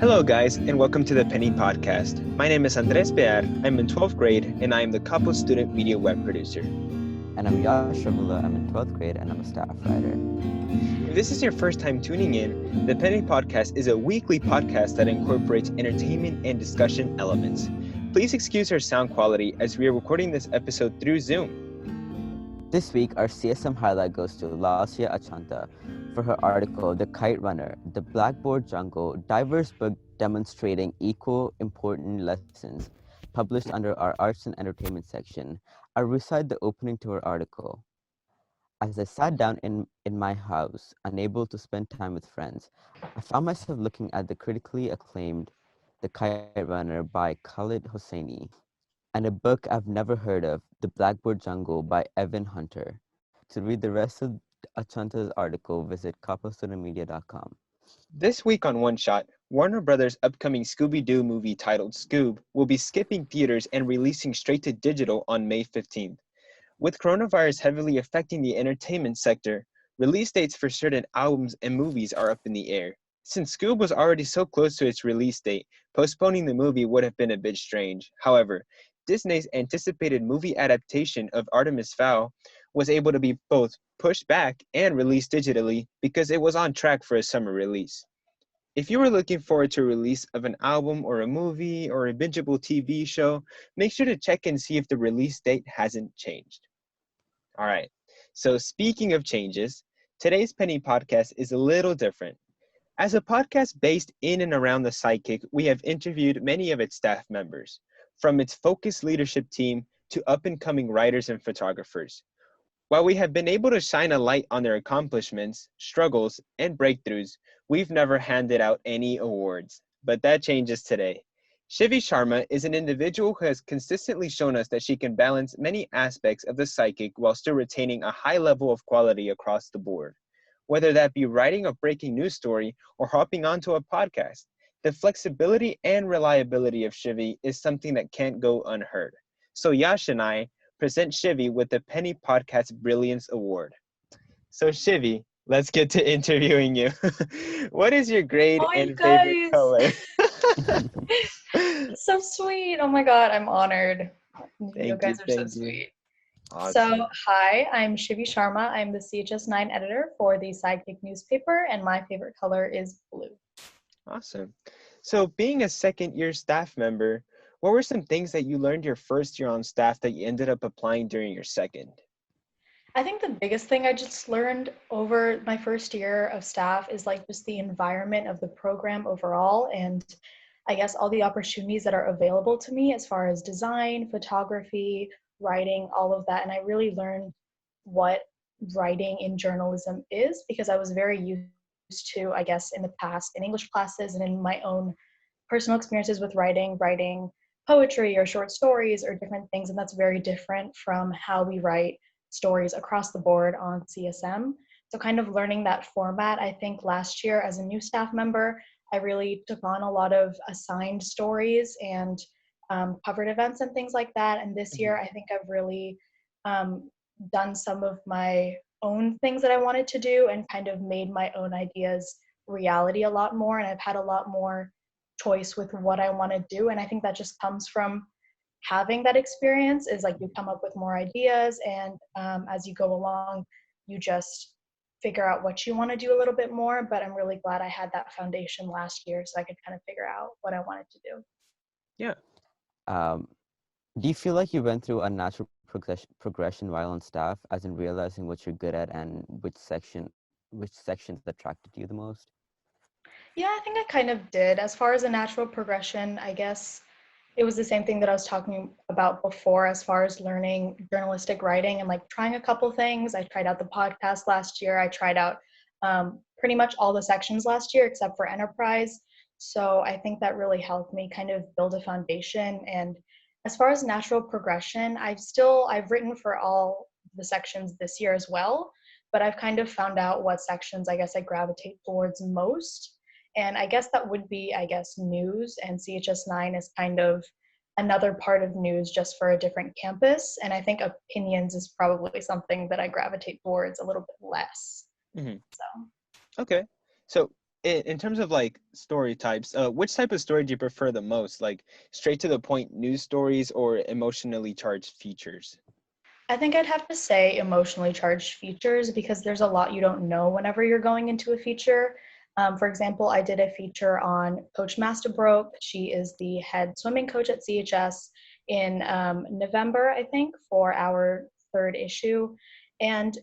Hello, guys, and welcome to the Penny Podcast. My name is Andrés. I'm in 12th grade, and I am the couple student media web producer. And I'm Yash, Ravula. I'm in 12th grade and I'm a staff writer. If this is your first time tuning in, the Penny Podcast is a weekly podcast that incorporates entertainment and discussion elements. Please excuse our sound quality as we are recording this episode through Zoom. This week, our CSM highlight goes to Laasya Achanta for her article, The Kite Runner, The Blackboard Jungle, diverse book demonstrating equal important lessons, published under our Arts and Entertainment section. I recite the opening to her article. As I sat down in my house, unable to spend time with friends, I found myself looking at the critically acclaimed The Kite Runner by Khalid Hosseini, and a book I've never heard of, The Blackboard Jungle by Evan Hunter. To read the rest of Achanta's article, visit couplestudientmedia.com. This week on One Shot, Warner Brothers' upcoming Scooby-Doo movie titled Scoob will be skipping theaters and releasing straight to digital on May 15th. With coronavirus heavily affecting the entertainment sector, release dates for certain albums and movies are up in the air. Since Scoob was already so close to its release date, postponing the movie would have been a bit strange. However, Disney's anticipated movie adaptation of Artemis Fowl was able to be both pushed back and released digitally because it was on track for a summer release. If you were looking forward to a release of an album or a movie or a bingeable TV show, make sure to check and see if the release date hasn't changed. All right, so speaking of changes, today's Penny Podcast is a little different. As a podcast based in and around the Sidekick, we have interviewed many of its staff members, from its focused leadership team to up-and-coming writers and photographers. While we have been able to shine a light on their accomplishments, struggles, and breakthroughs, we've never handed out any awards. But that changes today. Shivi Sharma is an individual who has consistently shown us that she can balance many aspects of the Sidekick while still retaining a high level of quality across the board. Whether that be writing a breaking news story or hopping onto a podcast, the flexibility and reliability of Shivi is something that can't go unheard. So Yash and I present Shivi with the Penny Podcast Brilliance Award. So Shivi, let's get to interviewing you. What is your grade Oh, you and favorite guys! color? So sweet. Oh my God, I'm honored. You Thank guys you, are so thank you. sweet. Awesome. So, hi, I'm Shivi Sharma. I'm the CHS9 editor for the Sidekick newspaper, and my favorite color is blue. Awesome. So being a second year staff member, what were some things that you learned your first year on staff that you ended up applying during your second? I think the biggest thing I just learned over my first year of staff is like just the environment of the program overall, and I guess all the opportunities that are available to me as far as design, photography, writing, all of that. And I really learned what writing in journalism is because I was very used to, I guess, in the past in English classes and in my own personal experiences with writing poetry or short stories or different things. And that's very different from how we write stories across the board on CSM. So kind of learning that format, I think last year as a new staff member, I really took on a lot of assigned stories and covered events and things like that. And this year, I think I've really done some of my own things that I wanted to do and kind of made my own ideas reality a lot more. And I've had a lot more choice with what I want to do. And I think that just comes from having that experience is like you come up with more ideas and as you go along, you just figure out what you want to do a little bit more. But I'm really glad I had that foundation last year so I could kind of figure out what I wanted to do. Yeah. Do you feel like you went through a natural progression while on staff, as in realizing what you're good at and which sections attracted you the most? Yeah, I think I kind of did. As far as a natural progression, I guess it was the same thing that I was talking about before as far as learning journalistic writing and like trying a couple things. I tried out the podcast last year. I tried out pretty much all the sections last year except for enterprise. So I think that really helped me kind of build a foundation. And as far as natural progression, I've written for all the sections this year as well, but I've kind of found out what sections I guess I gravitate towards most. And I guess that would be, news, and CHS9 is kind of another part of news just for a different campus. And I think opinions is probably something that I gravitate towards a little bit less. Mm-hmm. So. Okay. So In terms of like story types, which type of story do you prefer the most? Like straight to the point news stories or emotionally charged features? I think I'd have to say emotionally charged features because there's a lot you don't know whenever you're going into a feature. For example, I did a feature on Coach Masterbrook. She is the head swimming coach at CHS in November, I think, for our third issue. And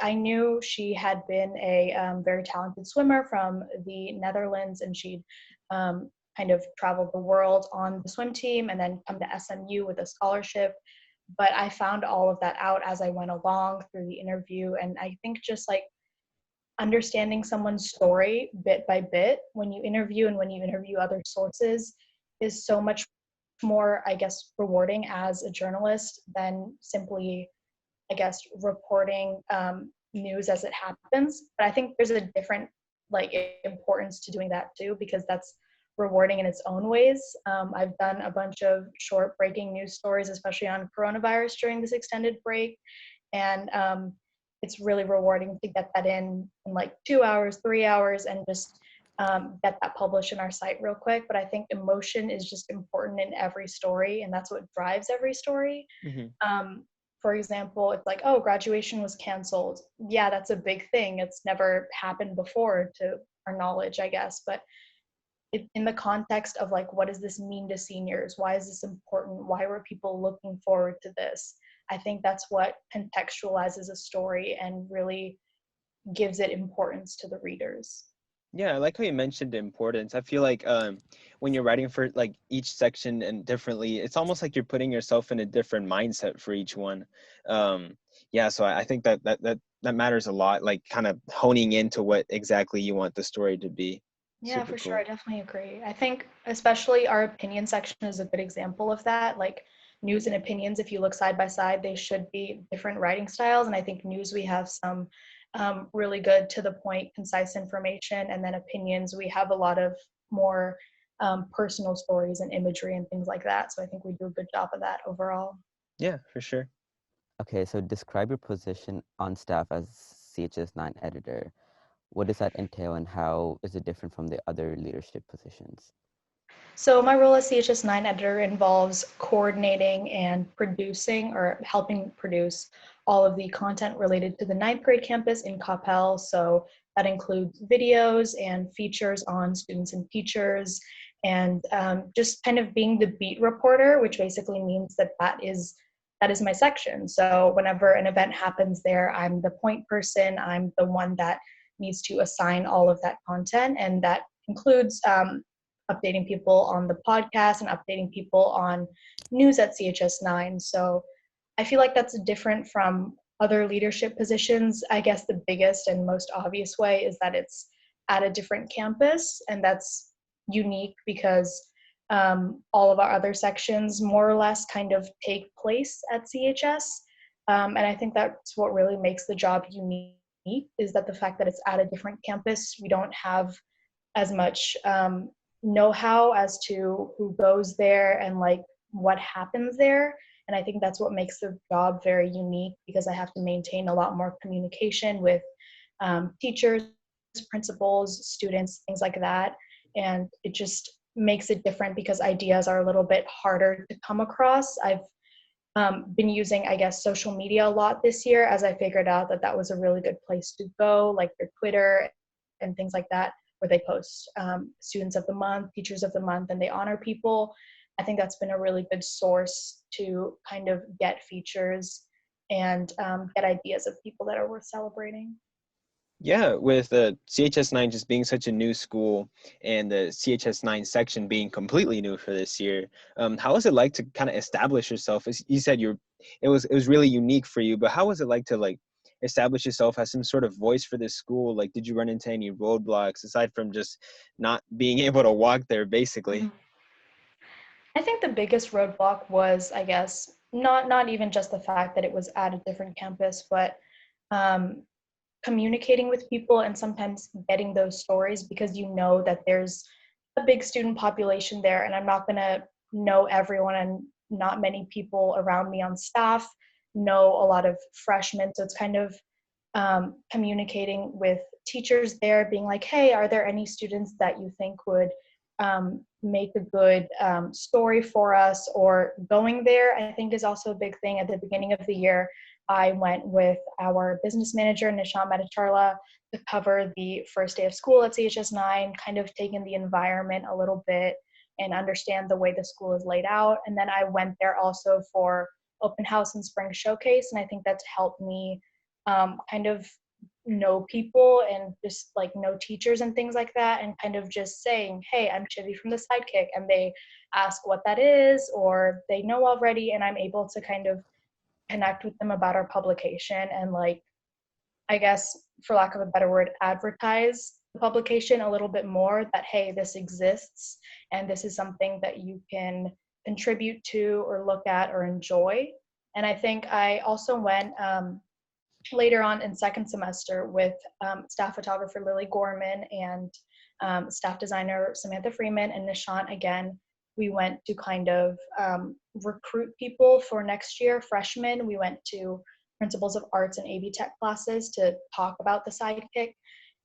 I knew she had been a very talented swimmer from the Netherlands, and she'd kind of traveled the world on the swim team and then come to SMU with a scholarship. But I found all of that out as I went along through the interview. And I think just like understanding someone's story bit by bit when you interview and when you interview other sources is so much more, I guess, rewarding as a journalist than simply, I guess, reporting news as it happens. But I think there's a different like importance to doing that too, because that's rewarding in its own ways. I've done a bunch of short breaking news stories, especially on coronavirus during this extended break. And it's really rewarding to get that in like 2 hours, 3 hours, and just get that published in our site real quick. But I think emotion is just important in every story, and that's what drives every story. Hmm. For example, it's like, oh, graduation was canceled. Yeah, that's a big thing. It's never happened before to our knowledge, I guess. But in the context of like, what does this mean to seniors? Why is this important? Why were people looking forward to this? I think that's what contextualizes a story and really gives it importance to the readers. Yeah, I like how you mentioned the importance. I feel like when you're writing for like each section and differently, it's almost like you're putting yourself in a different mindset for each one. Um, yeah, so I think that matters a lot, like kind of honing into what exactly you want the story to be. Yeah, Super for sure. I cool. definitely agree. I think especially our opinion section is a good example of that. Like news and opinions, if you look side by side, they should be different writing styles. And I think news, we have some really good to the point, concise information. And then opinions, we have a lot of more personal stories and imagery and things like that. So I think we do a good job of that overall. Yeah, for sure. Okay, so describe your position on staff as CHS9 editor. What does that entail and how is it different from the other leadership positions? So my role as CHS9 editor involves coordinating and producing or helping produce all of the content related to the ninth grade campus in Coppell. So that includes videos and features on students and teachers, and just kind of being the beat reporter, which basically means that is my section. So whenever an event happens there, I'm the point person. I'm the one that needs to assign all of that content, and that includes updating people on the podcast and updating people on news at CHS9. So I feel like that's different from other leadership positions. I guess the biggest and most obvious way is that it's at a different campus, and that's unique because all of our other sections more or less kind of take place at CHS. And I think that's what really makes the job unique, is that the fact that it's at a different campus, we don't have as much know-how as to who goes there and like what happens there. And I think that's what makes the job very unique, because I have to maintain a lot more communication with teachers, principals, students, things like that. And it just makes it different because ideas are a little bit harder to come across. I've been using, I guess, social media a lot this year, as I figured out that that was a really good place to go, like their Twitter and things like that, where they post students of the month, teachers of the month, and they honor people. I think that's been a really good source to kind of get features and get ideas of people that are worth celebrating. Yeah, with CHS9 just being such a new school and the CHS9 section being completely new for this year, how was it like to kind of establish yourself? As you said, it was really unique for you, but how was it like to like establish yourself as some sort of voice for this school? Like, did you run into any roadblocks aside from just not being able to walk there, basically? Mhm. I think the biggest roadblock was, I guess, not even just the fact that it was at a different campus, but um, communicating with people and sometimes getting those stories, because you know that there's a big student population there, and I'm not going to know everyone, and not many people around me on staff know a lot of freshmen. So it's kind of communicating with teachers there being like, hey, are there any students that you think would make a good story for us? Or going there, I think, is also a big thing. At the beginning of the year, I went with our business manager, Nishant Metacharla, to cover the first day of school at CHS9, kind of taking the environment a little bit and understand the way the school is laid out. And then I went there also for open house and spring showcase, and I think that's helped me kind of know people and just like know teachers and things like that, and kind of just saying, hey, I'm Shivi from the Sidekick, and they ask what that is, or they know already, and I'm able to kind of connect with them about our publication and, like, I guess, for lack of a better word, advertise the publication a little bit more, that, hey, this exists and this is something that you can contribute to or look at or enjoy. And I think I also went later on in second semester with staff photographer Lily Gorman and staff designer Samantha Freeman and Nishant again. We went to kind of recruit people for next year, freshmen. We went to principles of arts and AV tech classes to talk about the Sidekick.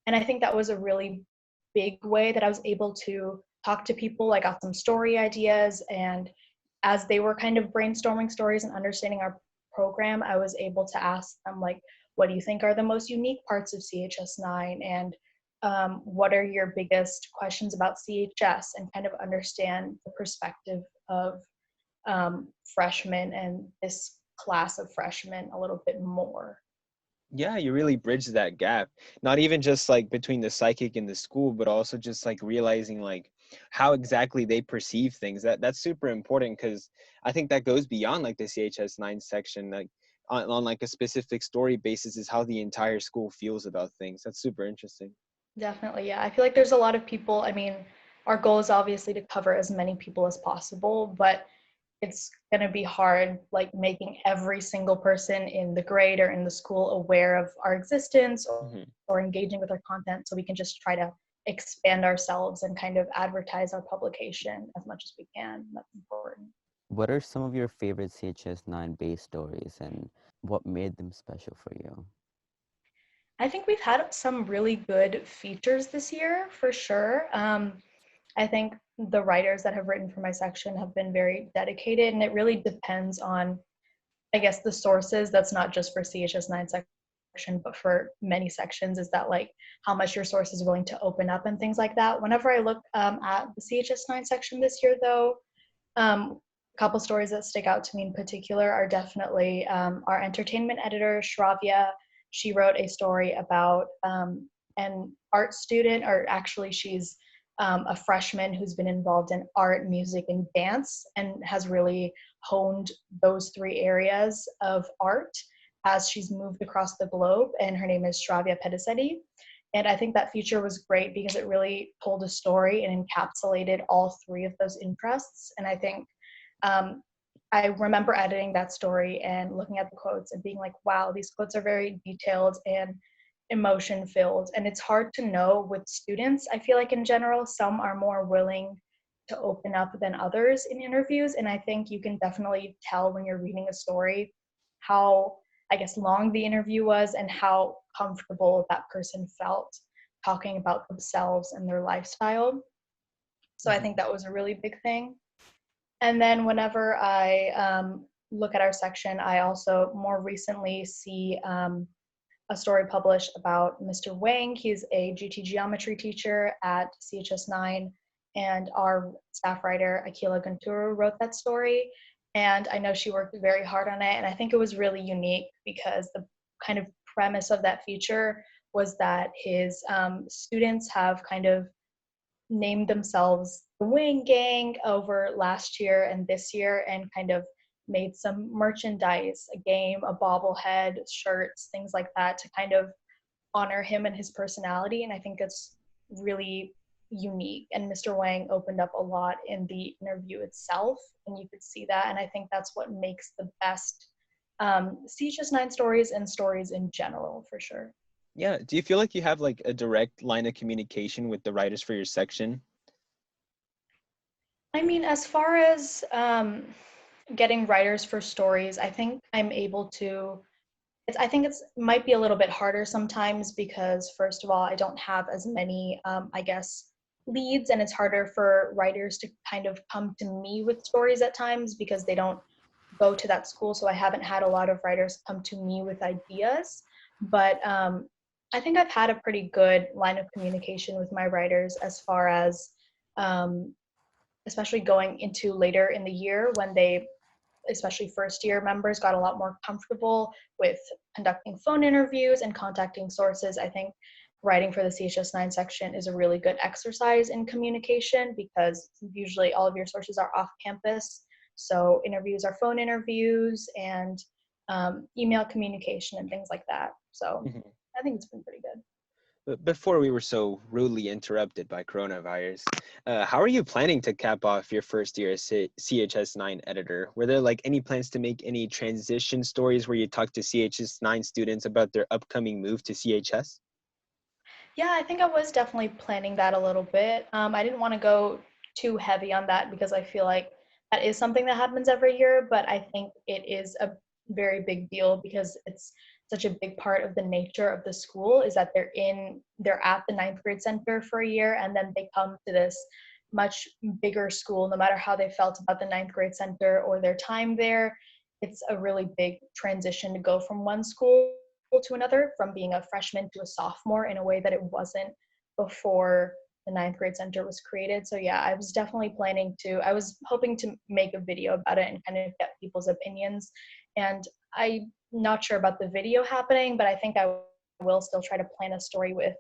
And I think that was a really big way that I was able to talk to people. I got some story ideas, and as they were kind of brainstorming stories and understanding our program, I was able to ask them, like, what do you think are the most unique parts of CHS9? And what are your biggest questions about CHS? And kind of understand the perspective of freshmen and this class of freshmen a little bit more. Yeah, you really bridge that gap. Not even just like between the psychic and the school, but also just like realizing like how exactly they perceive things. That's super important, because I think that goes beyond like the CHS9 section. Like on like a specific story basis is how the entire school feels about things. That's super interesting. Definitely, yeah. I feel like there's a lot of people. I mean, our goal is obviously to cover as many people as possible, but it's going to be hard, like, making every single person in the grade or in the school aware of our existence, Mhm. or engaging with our content, so we can just try to expand ourselves and kind of advertise our publication as much as we can. That's important. What are some of your favorite CHS9 base stories and what made them special for you? I think we've had some really good features this year, for sure. I think the writers that have written for my section have been very dedicated, and it really depends on, I guess, the sources. That's not just for CHS9 section, but for many sections, is that, like, how much your source is willing to open up and things like that. Whenever I look at the CHS9 section this year, though, a couple stories that stick out to me in particular are definitely our entertainment editor, Shravya. She wrote a story about an art student, or actually she's a freshman who's been involved in art, music, and dance, and has really honed those three areas of art as she's moved across the globe. And her name is Shravya Pedicetti. And I think that feature was great because it really told a story and encapsulated all three of those interests. And I think I remember editing that story and looking at the quotes and being like, wow, these quotes are very detailed and emotion filled. And it's hard to know with students. I feel like in general, some are more willing to open up than others in interviews. And I think you can definitely tell when you're reading a story how, I guess, long the interview was and how comfortable that person felt talking about themselves and their lifestyle. So I think that was a really big thing. And then whenever I look at our section, I also more recently see a story published about Mr. Wang. He's a GT geometry teacher at CHS9, and our staff writer, Akila Gunturu, wrote that story. And I know she worked very hard on it, and I think it was really unique because the kind of premise of that feature was that his students have kind of named themselves the Wing Gang over last year and this year, and kind of made some merchandise, a game, a bobblehead, shirts, things like that, to kind of honor him and his personality. And I think it's really unique. And Mr. Wang opened up a lot in the interview itself, and you could see that. And I think that's what makes the best CHS9 stories and stories in general, for sure. Yeah. Do you feel like you have like a direct line of communication with the writers for your section? I mean, as far as getting writers for stories, I think I'm able to I think it's might be a little bit harder sometimes because first of all, I don't have as many, I guess, leads, and it's harder for writers to kind of come to me with stories at times because they don't go to that school. So I haven't had a lot of writers come to me with ideas, but I think I've had a pretty good line of communication with my writers as far as, um, especially going into later in the year when they, especially first year members, got a lot more comfortable with conducting phone interviews and contacting sources. I think writing for the CHS 9 section is a really good exercise in communication because usually all of your sources are off campus. So interviews are phone interviews and email communication and things like that. So Mhm. I think it's been pretty good. But before we were so rudely interrupted by coronavirus, how are you planning to cap off your first year as CHS 9 editor? Were there like any plans to make any transition stories where you talk to CHS 9 students about their upcoming move to CHS? Yeah, I think I was definitely planning that a little bit. I didn't want to go too heavy on that because I feel like that is something that happens every year, but I think it is a very big deal because it's such a big part of the nature of the school is that they're at the ninth grade center for a year and then they come to this much bigger school no matter how they felt about the ninth grade center or their time there. It's a really big transition to go from one school to another, from being a freshman to a sophomore in a way that it wasn't before the ninth grade center was created. So yeah, I was definitely I was hoping to make a video about it and kind of get people's opinions. And I'm not sure about the video happening, but I think I will still try to plan a story with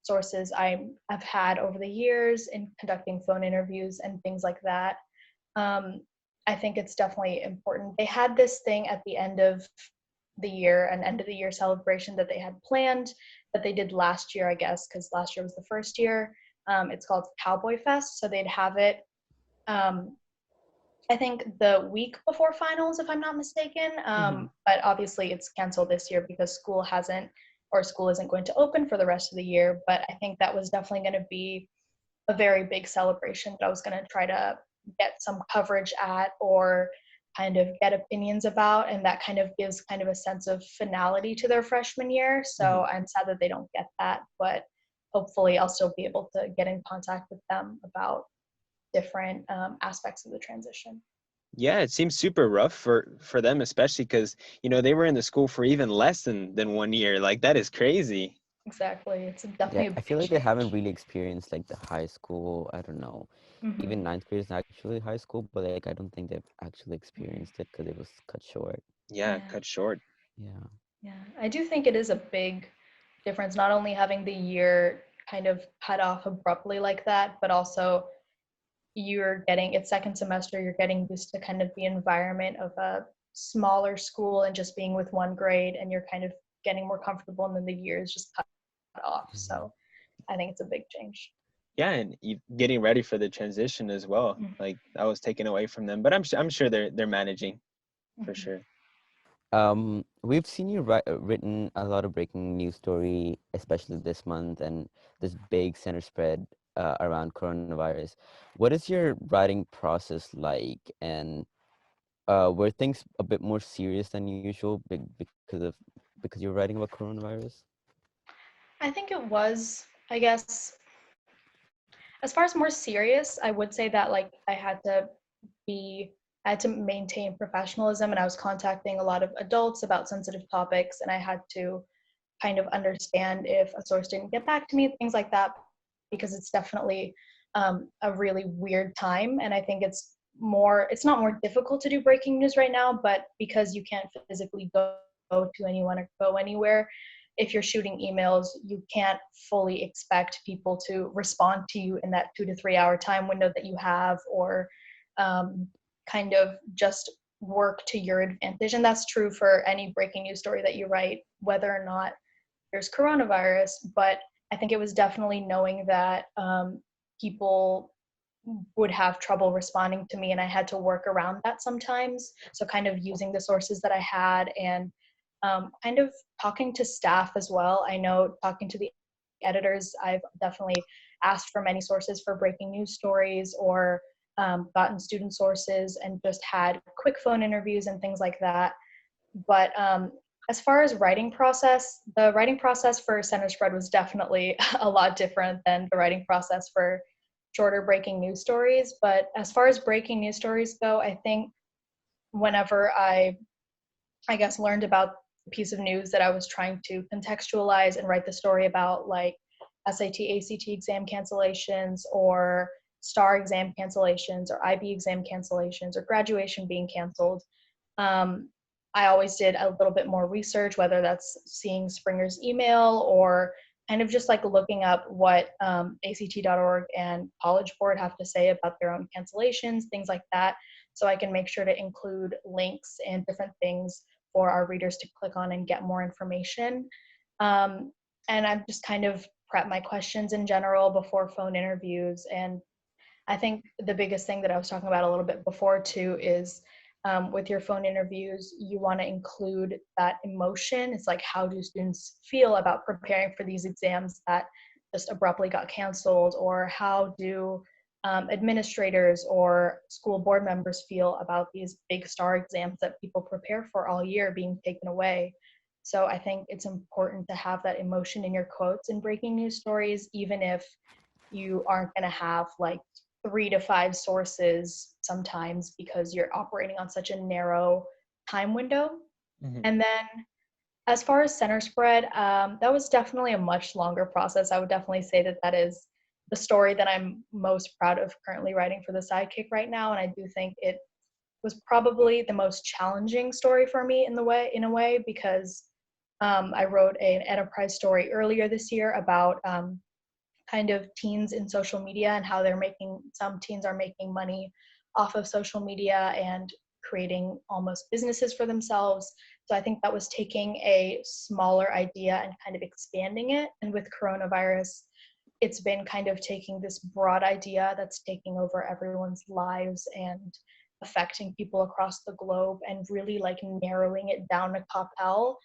sources I've had over the years in conducting phone interviews and things like that. Um, I think it's definitely important. They had this thing at the end of the year, an end of the year celebration that they had planned that they did last year, I guess, because last year was the first year. It's called Cowboy Fest. So they'd have it, um, I think, the week before finals, if I'm not mistaken. Hmm. But obviously it's canceled this year because school isn't going to open for the rest of the year. But I think that was definitely going to be a very big celebration that I was going to try to get some coverage at or kind of get opinions about, and that kind of gives kind of a sense of finality to their freshman year. Hmm. So I'm sad that they don't get that, but hopefully I'll still be able to get in contact with them about different aspects of the transition. Yeah, it seems super rough for them, especially because they were in the school for even less than 1 year. Like that is crazy. Exactly. It's Yeah, definitely a I big feel like they haven't change. really experienced like the high school. I don't know. Even Hmm. ninth grade is actually high school, but like I don't think they've actually Hmm. experienced it because it was cut short. Yeah, Yeah. cut short. Yeah. Yeah. I do think it is a big difference, not only having the year kind of cut off abruptly like that, but also it's second semester, you're getting used to kind of the environment of a smaller school and just being with one grade, and you're kind of getting more comfortable, and then the year is just cut off. Mhm. So I think it's a big change. Yeah, and getting ready for the transition as well. Like that was taken away from them, but I'm sure they're managing for Mm-hmm. sure. We've seen you written a lot of breaking news story, especially this month, and this big center spread around coronavirus. What is your writing process like, and were things a bit more serious than usual because you're writing about coronavirus? I think it was, I guess, as far as more serious, I would say that like be I had to maintain professionalism, and I was contacting a lot of adults about sensitive topics, and I had to kind of understand if a source didn't get back to me, things like that, because it's definitely a really weird time. And I think it's not more difficult to do breaking news right now, but because you can't physically go to anyone or go anywhere, if you're shooting emails, you can't fully expect people to respond to you in that 2 to 3 hour time window that you have, or um, kind of just work to your advantage. And that's true for any breaking news story that you write, whether or not there's coronavirus. But I think it was definitely knowing that people would have trouble responding to me, and I had to work around that sometimes. So kind of using the sources that I had, and kind of talking to staff as well. I know talking to the editors, I've definitely asked for many sources for breaking news stories, or gotten student sources and just had quick phone interviews and things like that. But as far as writing process, the writing process for Center Spread was definitely a lot different than the writing process for shorter breaking news stories. But as far as breaking news stories go, I think whenever I guess learned about the piece of news that I was trying to contextualize and write the story about, like SAT, ACT exam cancellations or STAR exam cancellations or IB exam cancellations or graduation being canceled. Um, I always did a little bit more research, whether that's seeing Springer's email or kind of just like looking up what ACT.org and College Board have to say about their own cancellations, things like that. So I can make sure to include links and different things for our readers to click on and get more information. And I've just kind of prep my questions in general before phone interviews. And I think the biggest thing that I was talking about a little bit before too is with your phone interviews, you want to include that emotion. It's like, how do students feel about preparing for these exams that just abruptly got canceled? Or how do administrators or school board members feel about these big STAR exams that people prepare for all year being taken away? So I think it's important to have that emotion in your quotes in breaking news stories, even if you aren't going to have like 3 to 5 sources sometimes because you're operating on such a narrow time window. Mm-hmm. And then as far as Center Spread, that was definitely a much longer process. I would definitely say that that is the story that I'm most proud of currently writing for the Sidekick right now. And I do think it was probably the most challenging story for me in a way, because I wrote an enterprise story earlier this year about kind of teens in social media and how some teens are making money off of social media and creating almost businesses for themselves. So I think that was taking a smaller idea and kind of expanding it. And with coronavirus, it's been kind of taking this broad idea that's taking over everyone's lives and affecting people across the globe and really like narrowing it down to Capel.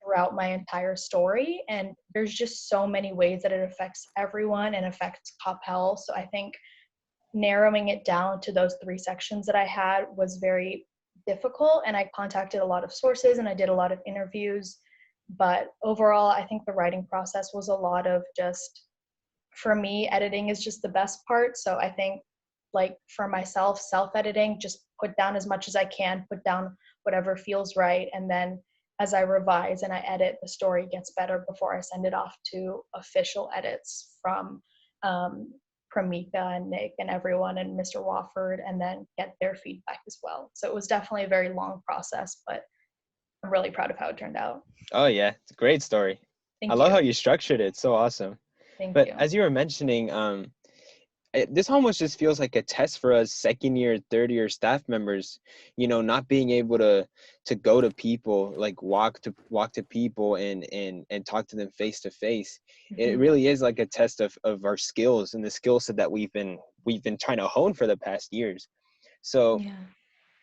Throughout my entire story. And there's just so many ways that it affects everyone and affects Capel. So I think narrowing it down to those 3 sections that I had was very difficult. And I contacted a lot of sources and I did a lot of interviews. But overall, I think the writing process was a lot of just, for me, editing is just the best part. So I think like for myself, self-editing, just put down as much as I can, put down whatever feels right. And then as I revise and I edit, the story gets better before I send it off to official edits from Pramika and Nick and everyone and Mr. Wofford, and then get their feedback as well. So it was definitely a very long process, but I'm really proud of how it turned out. Oh yeah, it's a great story. Thank I love you. how you structured it. So awesome. Thank But you. as you were mentioning, this almost just feels like a test for us second year, third year staff members, not being able to go to people, like walk to people and talk to them face to face. It really is like a test of our skills and the skill set that we've been trying to hone for the past years. So Yeah.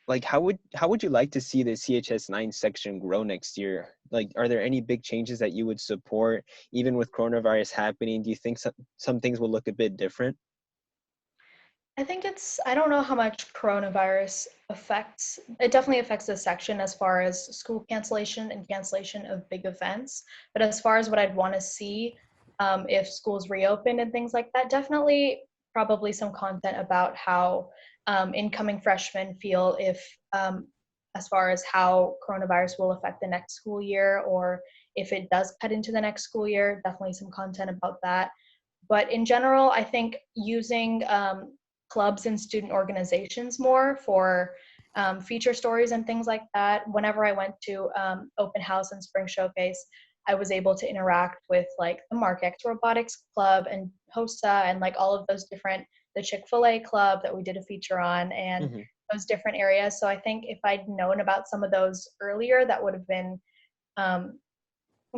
like how would you like to see the CHS 9 section grow next year? Like, are there any big changes that you would support even with coronavirus happening? Do you think some things will look a bit different? I think I don't know how much coronavirus it definitely affects the section as far as school cancellation and cancellation of big events. But as far as what I'd want to see if schools reopen and things like that, definitely probably some content about how incoming freshmen feel as far as how coronavirus will affect the next school year, or if it does cut into the next school year, definitely some content about that. But in general, I think using clubs and student organizations more for feature stories and things like that. Whenever I went to open house and spring showcase, I was able to interact with like the MarkX Robotics Club and HOSA and like all of those different, the Chick-fil-A Club that we did a feature on, and those different areas. So I think if I'd known about some of those earlier, that would have been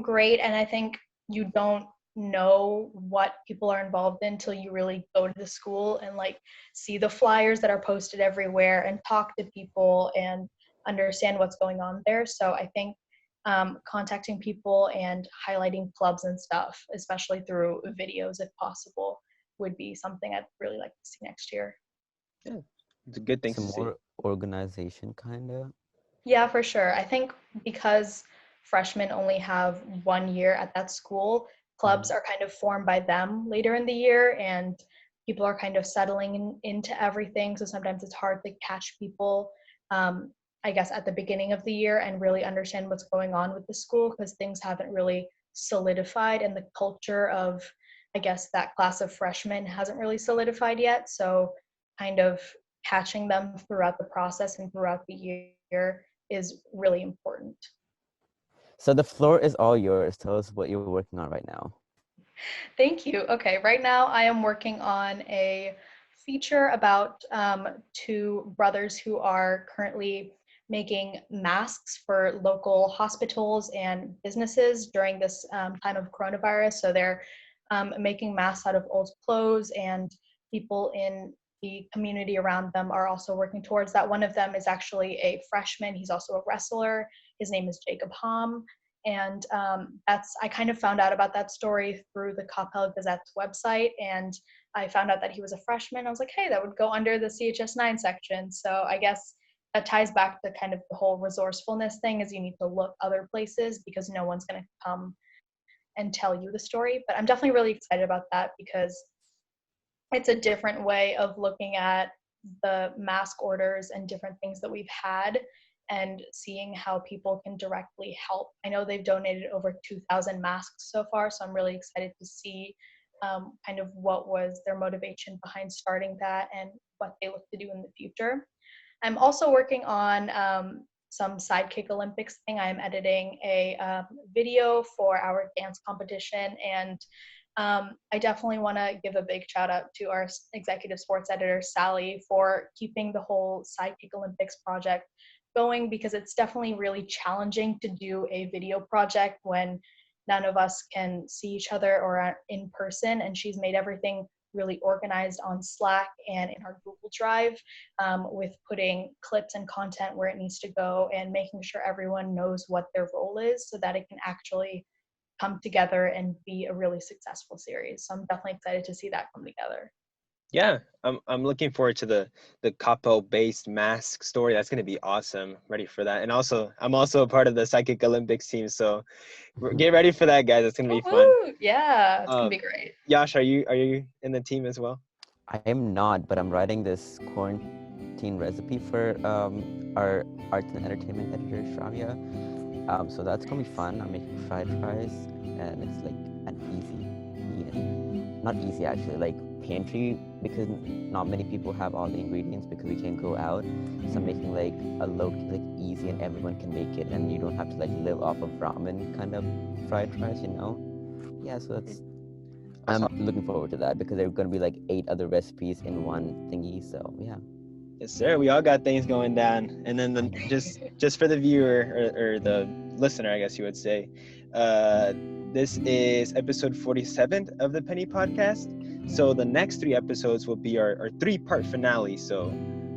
great. And I think you don't know what people are involved in until you really go to the school and like see the flyers that are posted everywhere and talk to people and understand what's going on there. So I think contacting people and highlighting clubs and stuff, especially through videos if possible, would be something I'd really like to see next year. Yeah, it's a good thing to Some see. more organization kind of. Yeah, for sure. I think because freshmen only have 1 year at that school, clubs Mhm. are kind of formed by them later in the year, and people are kind of settling into everything. So sometimes it's hard to catch people, um, I guess, at the beginning of the year and really understand what's going on with the school because things haven't really solidified, and the culture of, I guess, that class of freshmen hasn't really solidified yet. So kind of catching them throughout the process and throughout the year is really important. So the floor is all yours. Tell us what you're working on right now. Thank you. Okay, right now I am working on a feature about two brothers who are currently making masks for local hospitals and businesses during this time of coronavirus. So they're making masks out of old clothes, and people in the community around them are also working towards that. One of them is actually a freshman. He's also a wrestler. His name is Jacob Hom, and that's I kind of found out about that story through the Capel Gazette's website, and I found out that he was a freshman. I was like, hey, that would go under the CHS 9 section. So I guess that ties back to kind of the whole resourcefulness thing, is you need to look other places because no one's going to come and tell you the story. But I'm definitely really excited about that because it's a different way of looking at the mask orders and different things that we've had and seeing how people can directly help. I know they've donated over 2,000 masks so far, so I'm really excited to see kind of what was their motivation behind starting that and what they look to do in the future. I'm also working on some Sidekick Olympics thing. I am editing a video for our dance competition, and I definitely want to give a big shout out to our executive sports editor, Sally, for keeping the whole Sidekick Olympics project going, because it's definitely really challenging to do a video project when none of us can see each other or are in person. And she's made everything really organized on Slack and in our Google Drive, with putting clips and content where it needs to go and making sure everyone knows what their role is so that it can actually come together and be a really successful series. So I'm definitely excited to see that come together. Yeah, I'm looking forward to the capo based mask story. That's gonna be awesome. Ready for that. And also, I'm also a part of the Psychic Olympics team, so get ready for that, guys. It's gonna be fun. Woo! Yeah, it's gonna Um, be great. Yash, are you in the team as well? I am not, but I'm writing this quarantine recipe for our arts and entertainment editor, Shravya. So that's gonna be fun. I'm making fried rice, and it's like an not easy actually, like pantry, because not many people have all the ingredients because we can't go out. So I'm making like a low, like easy, and everyone can make it, and you don't have to like live off of ramen kind of fried rice, you know? Yeah, so That's I'm awesome. looking forward to that because there are gonna be like 8 other recipes in one thingy. So yeah. Yes, sir. We all got things going down. And then I know. just for the viewer or the listener, I guess you would say, this is episode 47 of the Penny Podcast. So the next 3 episodes will be our 3-part finale. So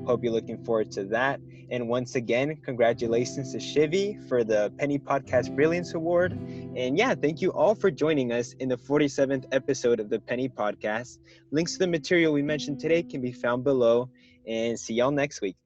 hope you're looking forward to that. And once again, congratulations to Shivi for the Penny Podcast Brilliance Award. And yeah, thank you all for joining us in the 47th episode of the Penny Podcast. Links to the material we mentioned today can be found below. And see y'all next week.